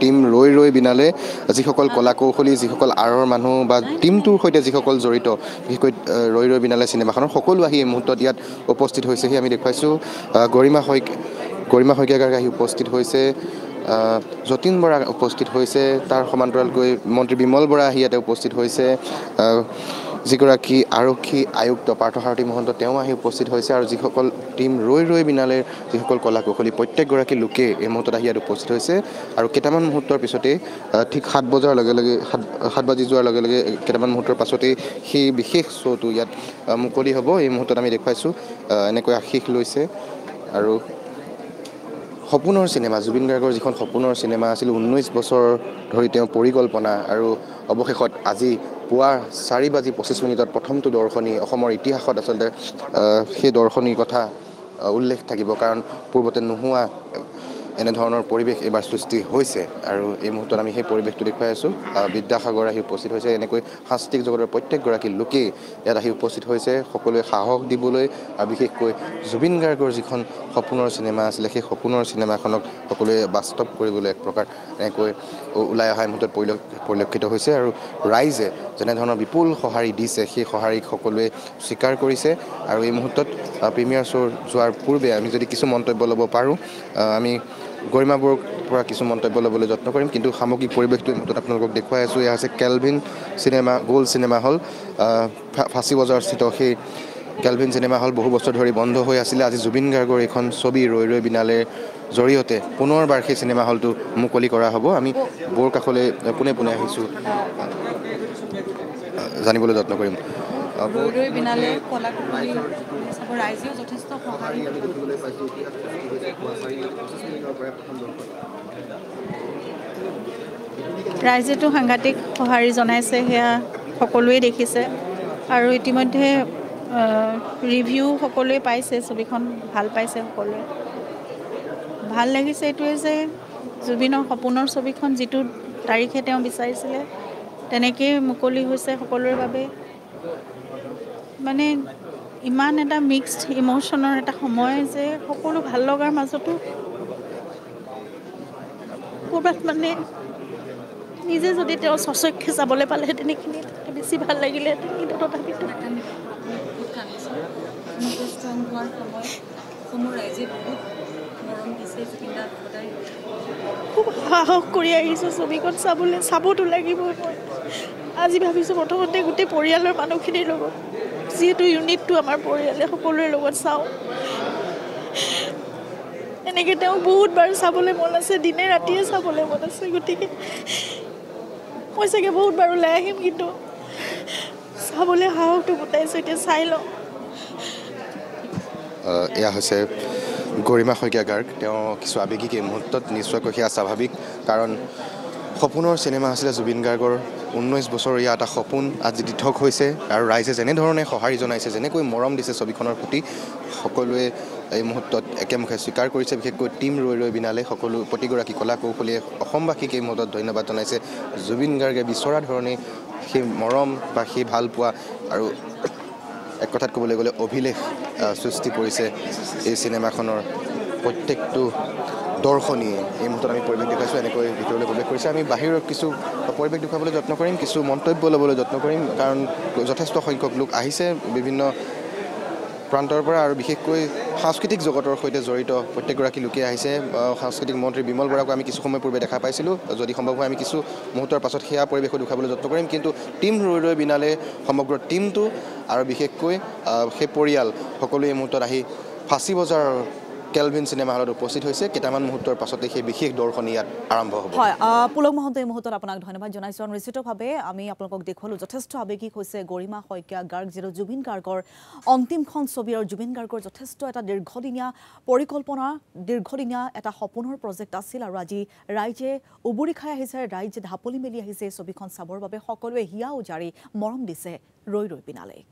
team ৰৈ ৰৈ বিনালে যিসকল কলা কৌশলী যিসকল আঁৰৰ মানুহ বা টিমটোৰ সৈতে যিসকল জড়িত বিশেষকৈ ৰৈ ৰৈ বিনালে চিনেমাখনৰ সকলো আহি এই মুহূৰ্তত ইয়াত উপস্থিত হৈছেহি আমি দেখুৱাইছোঁ গৰিমা শইকীয়াগাৰ্গ আহি উপস্থিত হৈছে যতীন বৰা উপস্থিত হৈছে তাৰ সমান্তৰালকৈ মন্ত্ৰী বিমল বৰা আহি ইয়াতে উপস্থিত হৈছে যিগৰাকী আৰক্ষী আয়ুক্ত পাৰ্থসাৰথী মহন্ত তেওঁ আহি উপস্থিত হৈছে আৰু যিসকল টিম ৰৈ ৰৈ বিনালে যিসকল কলা কৌশলী প্ৰত্যেকগৰাকী লোকে এই মুহূৰ্তত আহি ইয়াত উপস্থিত হৈছে আৰু কেইটামান মুহূৰ্তৰ পিছতেই ঠিক 7 বজাৰ লগে লগে 7 বাজি যোৱাৰ লগে লগে কেইটামান মুহূৰ্তৰ পাছতেই সেই বিশেষ শ্ব'টো ইয়াত মুকলি হ'ব এই মুহূৰ্তত আমি দেখুৱাইছোঁ এনেকৈ আশীষ লৈছে আৰু সপোনৰ চিনেমা জুবিন গাৰ্গৰ যিখন সপোনৰ চিনেমা আছিল 19 বছৰ ধৰি তেওঁ পৰিকল্পনা আৰু অৱশেষত আজি পুৱা 4:25 প্ৰথমটো দৰ্শনী অসমৰ ইতিহাসত আচলতে সেই দৰ্শনীৰ কথা উল্লেখ থাকিব কাৰণ পূৰ্বতে নোহোৱা এনেধৰণৰ পৰিৱেশ এবাৰ সৃষ্টি হৈছে আৰু এই মুহূৰ্তত আমি সেই পৰিৱেশটো দেখুৱাই আছোঁ বিদ্যাসাগৰ আহি উপস্থিত হৈছে এনেকৈ সাংস্কৃতিক জগতৰ প্ৰত্যেকগৰাকী লোকেই ইয়াত আহি উপস্থিত হৈছে সকলোৱে সাহস দিবলৈ আৰু বিশেষকৈ জুবিন গাৰ্গৰ যিখন সপোনৰ চিনেমা আছিলে সেই সপোনৰ চিনেমাখনক সকলোৱে বাস্তৱ কৰিবলৈ এক প্ৰকাৰ এনেকৈ ওলাই অহা মুহূৰ্তত পৰিলক্ষিত হৈছে আৰু ৰাইজে যেনেধৰণৰ বিপুল সঁহাৰি দিছে সেই সঁহাৰিক সকলোৱে স্বীকাৰ কৰিছে আৰু এই মুহূৰ্তত প্ৰিমিয়াৰ শ্ব' যোৱাৰ পূৰ্বে আমি যদি কিছু মন্তব্য ল'ব পাৰোঁ আমি গৰিমা বৰুৱাৰ পৰা কিছু মন্তব্য ল'বলৈ যত্ন কৰিম কিন্তু সামগ্ৰিক পৰিৱেশটো মুহূৰ্তত আপোনালোকক দেখুৱাই আছোঁ এয়া হৈছে Kelvin cinema gold cinema hall Fancy বজাৰস্থিত সেই কেলভিন চিনেমা হল বহু বছৰ ধৰি বন্ধ হৈ আছিলে আজি জুবিন গাৰ্গৰ এইখন ছবি ৰৈ ৰৈ বিনালেৰ জৰিয়তে পুনৰবাৰ সেই চিনেমা হলটো মুকলি কৰা হ'ব আমি বৰ কাষলৈ পোনে পোনে আহিছোঁ জানিবলৈ যত্ন কৰিম ৰৈ ৰৈ বিনালে কলা কৌশলী ৰাইজেও যথেষ্ট সঁহাৰি ৰাইজেতো সাংঘাতিক সঁহাৰি জনাইছে সেয়া সকলোৱে দেখিছে আৰু ইতিমধ্যে ৰিভিউ সকলোৱে পাইছে ছবিখন ভাল পাইছে সকলোৱে ভাল লাগিছে এইটোৱে যে জুবিনৰ সপোনৰ ছবিখন যিটো তাৰিখে তেওঁ বিচাৰিছিলে তেনেকেই মুকলি হৈছে সকলোৰে বাবে মানে ইমান এটা মিক্সড ইম'শ্যনৰ এটা সময় যে সকলো ভাল লগাৰ মাজতো ক'ৰবাত মানে নিজে যদি তেওঁ স্বচক্ষে যাবলৈ পালেহেঁতেন এইখিনি বেছি ভাল লাগিলেহেঁতেন কিন্তু তথাপিতো খুব সাহস কৰি আহিছোঁ ছবিখন চাবতো লাগিবই মই আজি ভাবিছোঁ প্ৰথমতে গোটেই পৰিয়ালৰ মানুহখিনিৰ লগত যিহেতু ইউনিটটো আমাৰ পৰিয়ালে সকলোৰে লগত চাওঁ এনেকৈ তেওঁ বহুত বাৰ চাবলৈ মন আছে দিনে ৰাতিয়ে চাবলৈ মন আছে গতিকে মই চাগে বহুত বাৰ ওলাই আহিম কিন্তু চাবলৈ সাহসটো গোটাইছোঁ এতিয়া চাই লওঁ এয়া হৈছে গৰিমা শইকীয়াগাৰ্গ তেওঁ কিছু আৱেগিক এই মুহূৰ্তত নিশ্চয়কৈ সেয়া স্বাভাৱিক কাৰণ সপোনৰ চিনেমা আছিলে জুবিন গাৰ্গৰ 19 বছৰীয়া এটা সপোন আজি দিঠক হৈছে আৰু ৰাইজে যেনেধৰণে সঁহাৰি জনাইছে যেনেকৈ মৰম দিছে ছবিখনৰ প্ৰতি সকলোৱে এই মুহূৰ্তত একেমুখে স্বীকাৰ কৰিছে বিশেষকৈ টিম ৰৈ ৰৈ বিনালে সকলো প্ৰতিগৰাকী কলা কৌশলীয়ে অসমবাসীক এই মুহূৰ্তত ধন্যবাদ জনাইছে জুবিন গাৰ্গে বিচৰা ধৰণে সেই মৰম বা সেই ভাল পোৱা আৰু এক কথাত ক'বলৈ গ'লে অভিলেখ সৃষ্টি কৰিছে এই চিনেমাখনৰ প্ৰত্যেকটো দৰ্শনীয়ে এই মুহূৰ্তত আমি পৰিৱেশ দেখুৱাইছোঁ এনেকৈ ভিতৰলৈ প্ৰৱেশ কৰিছে আমি বাহিৰৰ কিছু পৰিৱেশ দেখুৱাবলৈ যত্ন কৰিম কিছু মন্তব্য ল'বলৈ যত্ন কৰিম কাৰণ যথেষ্ট সংখ্যক লোক আহিছে বিভিন্ন প্ৰান্তৰ পৰা আৰু বিশেষকৈ সাংস্কৃতিক জগতৰ সৈতে জড়িত প্ৰত্যেকগৰাকী লোকে আহিছে সাংস্কৃতিক মন্ত্ৰী বিমল বৰাকো আমি কিছু সময় পূৰ্বে দেখা পাইছিলোঁ যদি সম্ভৱ হয় আমি কিছু মুহূৰ্তৰ পাছত সেয়া পৰিৱেশো দেখুৱাবলৈ যত্ন কৰিম কিন্তু টিম ৰৈ ৰৈ বিনালে সমগ্ৰ টিমটো আৰু বিশেষকৈ সেই পৰিয়াল সকলোৱে এই মুহূৰ্তত আহি ফাঁচী বজাৰৰ কেলভিন চিনেমা হলত উপস্থিত হৈছে কেইটামান মুহূৰ্তৰ পাছতে সেই বিশেষ দৰ্শনী ইয়াত আৰম্ভ হ'ব হয় পুলক মহন্ত এই মুহূৰ্তত আপোনাক ধন্যবাদ জনাইছোঁ আৰু নিশ্চিতভাৱে আমি আপোনালোকক দেখুৱালোঁ যথেষ্ট আৱেগিক হৈছে গৰিমা শইকীয়াগাৰ্গ যিটো জুবিন গাৰ্গৰ অন্তিমখন ছবি আৰু জুবিন গাৰ্গৰ যথেষ্ট এটা দীৰ্ঘদিনীয়া পৰিকল্পনা দীৰ্ঘদিনীয়া এটা সপোনৰ প্ৰজেক্ট আছিল আৰু আজি ৰাইজে উবুৰি খাই আহিছে ৰাইজে ঢাপলি মেলি আহিছে এই ছবিখন চাবৰ বাবে সকলোৱে হিয়া উজাৰি মৰম দিছে ৰৈ ৰৈ বিনালেক